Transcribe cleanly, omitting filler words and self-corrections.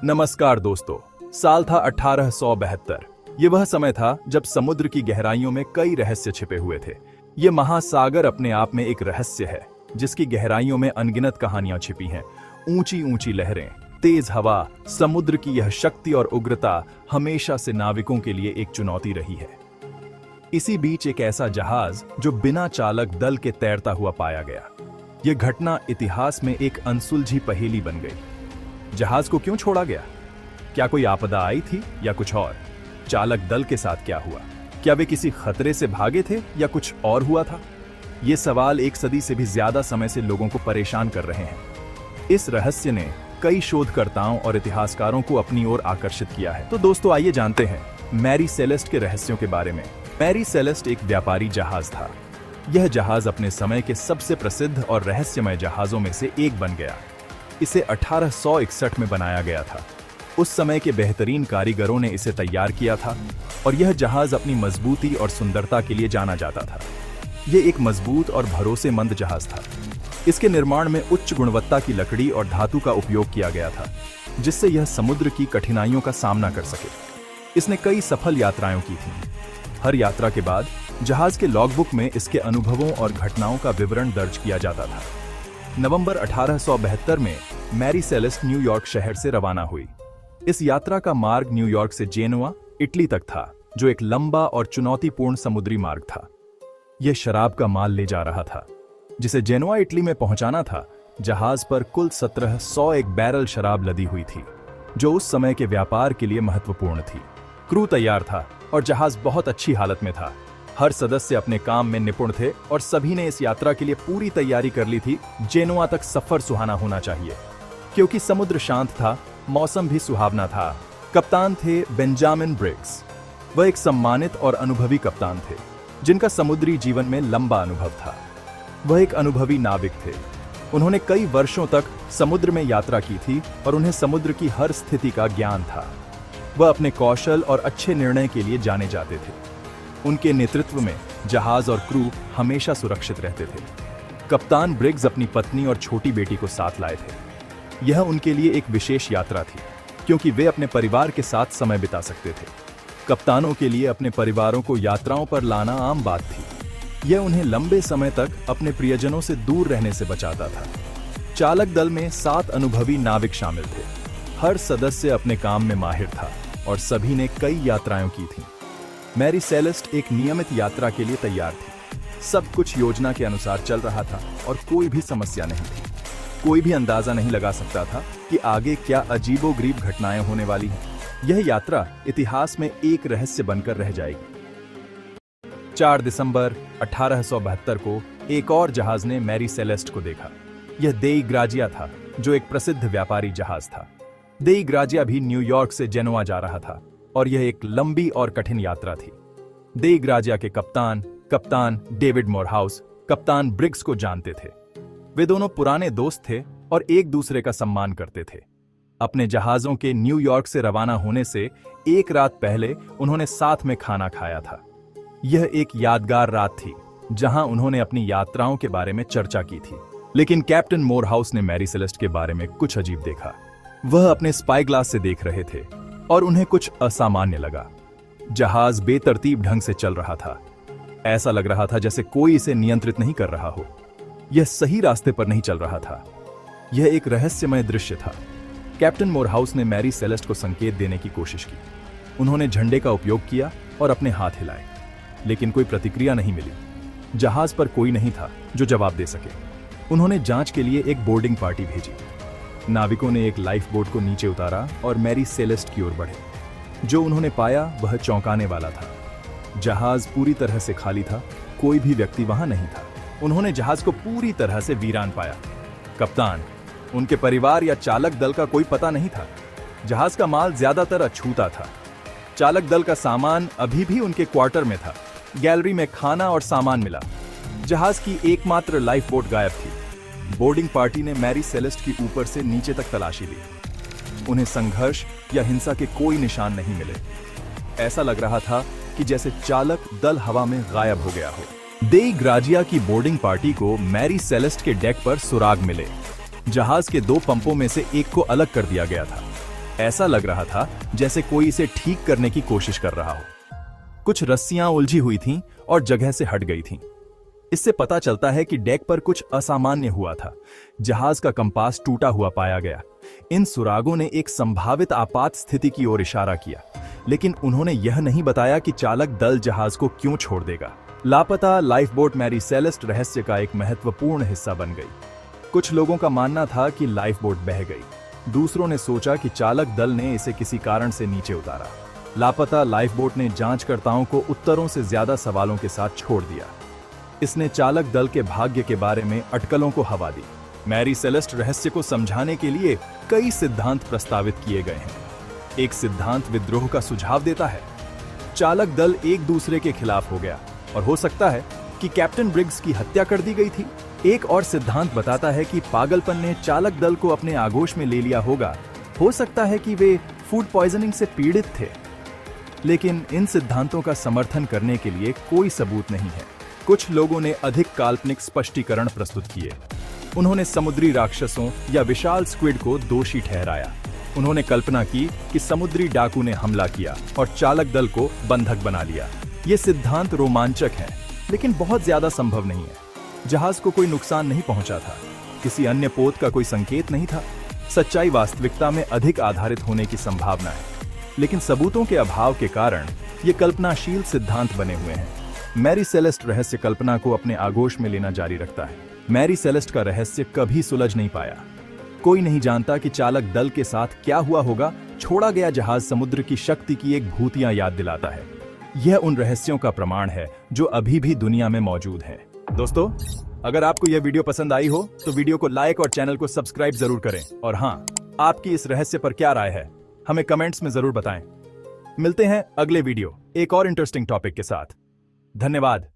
नमस्कार दोस्तों। साल था 1872। ये वह समय था जब समुद्र की गहराइयों में कई रहस्य छिपे हुए थे। ये महासागर अपने आप में एक रहस्य है जिसकी गहराइयों में अनगिनत कहानियां छिपी हैं। ऊंची ऊंची लहरें, तेज हवा, समुद्र की यह शक्ति और उग्रता हमेशा से नाविकों के लिए एक चुनौती रही है। इसी बीच एक ऐसा जहाज जो बिना चालक दल के तैरता हुआ पाया गया। यह घटना इतिहास में एक अनसुलझी पहेली बन गई। जहाज को क्यों छोड़ा गया? क्या कोई आपदा आई थी या कुछ और? चालक दल के साथ क्या हुआ? क्या वे किसी खतरे से भागे थे या कुछ और हुआ था? ये सवाल एक सदी से भी ज्यादा समय से लोगों को परेशान कर रहे हैं। इस रहस्य ने कई शोधकर्ताओं और इतिहासकारों को अपनी ओर आकर्षित किया है। तो दोस्तों आइए जानते हैं मैरी सेलेस्ट के रहस्यों के बारे में। मैरी सेलेस्ट एक व्यापारी जहाज था। यह जहाज अपने समय के सबसे प्रसिद्ध और रहस्यमय जहाजों में से एक बन गया। इसे 1861 में बनाया गया था। उस समय के बेहतरीन कारीगरों ने इसे तैयार किया था और यह जहाज अपनी मजबूती और सुंदरता के लिए जाना जाता था। यह एक मजबूत और भरोसेमंद जहाज था। इसके निर्माण में उच्च गुणवत्ता की लकड़ी और धातु का उपयोग किया गया था, जिससे यह समुद्र की कठिनाइयों का सामना कर सके। इसने कई सफल यात्राएं की थीं। हर यात्रा के बाद जहाज के लॉगबुक में इसके अनुभवों और घटनाओं का विवरण दर्ज किया जाता था। नवंबर 1872 में मैरी सेलेस्ट न्यूयॉर्क शहर से रवाना हुई। इस यात्रा का मार्ग न्यूयॉर्क से जेनोआ, इटली तक था, जो एक लंबा और चुनौतीपूर्ण समुद्री मार्ग था। यह शराब का माल ले जा रहा था, जिसे जेनोआ इटली में पहुंचाना था। जहाज पर कुल 1701 बैरल शराब लदी हुई थी, जो उस समय के व्यापार के लिए महत्वपूर्ण थी। क्रू तैयार था और जहाज बहुत अच्छी हालत में था। हर सदस्य अपने काम में निपुण थे और सभी ने इस यात्रा के लिए पूरी तैयारी कर ली थी। जेनोआ तक सफर सुहाना होना चाहिए, क्योंकि समुद्र शांत था, मौसम भी सुहावना था। कप्तान थे बेंजामिन ब्रिग्स। वह एक सम्मानित और अनुभवी कप्तान थे, जिनका समुद्री जीवन में लंबा अनुभव था। वह एक अनुभवी नाविक थे। उन्होंने कई वर्षों तक समुद्र में यात्रा की थी और उन्हें समुद्र की हर स्थिति का ज्ञान था। वह अपने कौशल और अच्छे निर्णय के लिए जाने जाते थे। उनके नेतृत्व में जहाज और क्रू हमेशा सुरक्षित रहते थे। कप्तान ब्रिग्स अपनी पत्नी और छोटी बेटी को साथ लाए थे। यह उनके लिए एक विशेष यात्रा थी, क्योंकि वे अपने परिवार के साथ समय बिता सकते थे। कप्तानों के लिए अपने परिवारों को यात्राओं पर लाना आम बात थी। यह उन्हें लंबे समय तक अपने प्रियजनों से दूर रहने से बचाता था। चालक दल में 7 अनुभवी नाविक शामिल थे। हर सदस्य अपने काम में माहिर था और सभी ने कई यात्राएं की थीं। मैरी सेलेस्ट एक नियमित यात्रा के लिए तैयार थी। सब कुछ योजना के अनुसार चल रहा था और कोई भी समस्या नहीं थी। कोई भी अंदाजा नहीं लगा सकता था कि आगे क्या अजीबोगरीब घटनाएं होने वाली हैं। यह यात्रा इतिहास में एक रहस्य बनकर रह जाएगी। 4 दिसंबर 1872 को एक और जहाज ने मैरी सेलेस्ट को देखा। यह देई ग्राजिया था, जो एक प्रसिद्ध व्यापारी जहाज था। देई ग्राजिया भी न्यूयॉर्क से जेनोआ जा रहा था और यह एक लंबी और कठिन यात्रा थी। देई ग्राजिया के कप्तान डेविड मोरहाउस कप्तान ब्रिग्स को जानते थे। वे दोनों पुराने दोस्त थे और एक दूसरे का सम्मान करते थे। अपने जहाजों के न्यूयॉर्क से रवाना होने से एक रात पहले उन्होंने साथ में खाना खाया था। यह एक यादगार रात थी, जहां उन्होंने अपनी यात्राओं के बारे में चर्चा की थी। लेकिन कैप्टन मोरहाउस ने मैरी सेलेस्ट के बारे में कुछ अजीब देखा। वह अपने स्पाई ग्लास से देख रहे थे और उन्हें कुछ असामान्य लगा। जहाज बेतरतीब ढंग से चल रहा था। ऐसा लग रहा था जैसे कोई इसे नियंत्रित नहीं कर रहा हो। यह सही रास्ते पर नहीं चल रहा था। यह एक रहस्यमय दृश्य था। कैप्टन मोरहाउस ने मैरी सेलेस्ट को संकेत देने की कोशिश की। उन्होंने झंडे का उपयोग किया और अपने हाथ हिलाए, लेकिन कोई प्रतिक्रिया नहीं मिली। जहाज पर कोई नहीं था जो जवाब दे सके। उन्होंने जांच के लिए एक बोर्डिंग पार्टी भेजी। नाविकों ने एक लाइफ बोट को नीचे उतारा और मैरी सेलेस्ट की ओर बढ़े। जो उन्होंने पाया वह चौंकाने वाला था। जहाज पूरी तरह से खाली था। कोई भी व्यक्ति वहां नहीं था। उन्होंने जहाज को पूरी तरह से वीरान पाया। कप्तान, उनके परिवार या चालक दल का कोई पता नहीं था। जहाज का माल ज्यादातर अछूता था। चालक दल का सामान अभी भी उनके क्वार्टर में था। गैलरी में खाना और सामान मिला। जहाज की एकमात्र लाइफ बोट गायब थी। बोर्डिंग पार्टी ने मैरी सेलेस्ट की ऊपर से नीचे तक तलाशी ली। उन्हें संघर्ष या हिंसा के कोई निशान नहीं मिले। ऐसा लग रहा था कि जैसे चालक दल हवा में गायब हो गया हो। देई ग्राजिया की बोर्डिंग पार्टी को मैरी सेलेस्ट के डेक पर सुराग मिले। जहाज के 2 पंपों में से एक को अलग कर दिया गया था। ऐसा लग रहा था जैसे कोई इसे ठीक करने की कोशिश कर रहा हो। कुछ रस्सियां उलझी हुई थीं और जगह से हट गई थीं। इससे पता चलता है कि डेक पर कुछ असामान्य हुआ था। जहाज का कंपास टूटा हुआ पाया गया। इन सुरागों ने एक संभावित आपात स्थिति की ओर इशारा किया, लेकिन उन्होंने यह नहीं बताया कि चालक दल जहाज को क्यों छोड़ देगा। लापता लाइफबोट मैरी सेलेस्ट रहस्य का एक महत्वपूर्ण हिस्सा बन गई। कुछ लोगों का मानना था कि लाइफबोट बह गई। दूसरों ने सोचा कि चालक दल ने इसे किसी कारण से नीचे उतारा। लापता लाइफबोट ने जांचकर्ताओं को उत्तरों से ज्यादा सवालों के साथ छोड़ दिया। इसने चालक दल के भाग्य के बारे में अटकलों को हवा दी। मैरी सेलेस्ट रहस्य को समझाने के लिए कई सिद्धांत प्रस्तावित किए गए हैं। एक सिद्धांत विद्रोह का सुझाव देता है। चालक दल एक दूसरे के खिलाफ हो गया और हो सकता है कि कैप्टन ब्रिग्स की हत्या कर दी गई थी। एक और सिद्धांत बताता है कि पागलपन ने चालक दल को अपने आगोश में ले लिया होगा। हो सकता है कि वे फूड पॉइजनिंग से पीड़ित थे, लेकिन इन सिद्धांतों का समर्थन करने के लिए कोई सबूत नहीं है। कुछ लोगों ने अधिक काल्पनिक स्पष्टीकरण प्रस्तुत किए। उन्होंने समुद्री राक्षसों या विशाल स्क्विड को दोषी ठहराया। उन्होंने कल्पना की कि समुद्री डाकू ने हमला किया और चालक दल को बंधक बना लिया। ये सिद्धांत रोमांचक हैं, लेकिन बहुत ज्यादा संभव नहीं है। जहाज को कोई नुकसान नहीं पहुंचा था। किसी अन्य पोत का कोई संकेत नहीं था। सच्चाई वास्तविकता में अधिक आधारित होने की संभावना है, लेकिन सबूतों के अभाव के कारण ये कल्पनाशील सिद्धांत बने हुए हैं। मैरी सेलेस्ट रहस्य कल्पना को अपने आगोश में लेना जारी रखता है। मैरी सेलेस्ट का रहस्य कभी सुलझ नहीं पाया। कोई नहीं जानता कि चालक दल के साथ क्या हुआ होगा। छोड़ा गया जहाज समुद्र की शक्ति की एक भूतिया याद दिलाता है। यह उन रहस्यों का प्रमाण है जो अभी भी दुनिया में मौजूद है। दोस्तों, अगर आपको यह वीडियो पसंद आई हो तो वीडियो को लाइक और चैनल को सब्सक्राइब जरूर करें। और हाँ, आपकी इस रहस्य पर क्या राय है हमें कमेंट्स में जरूर बताएं। मिलते हैं अगले वीडियो एक और इंटरेस्टिंग टॉपिक के साथ। धन्यवाद।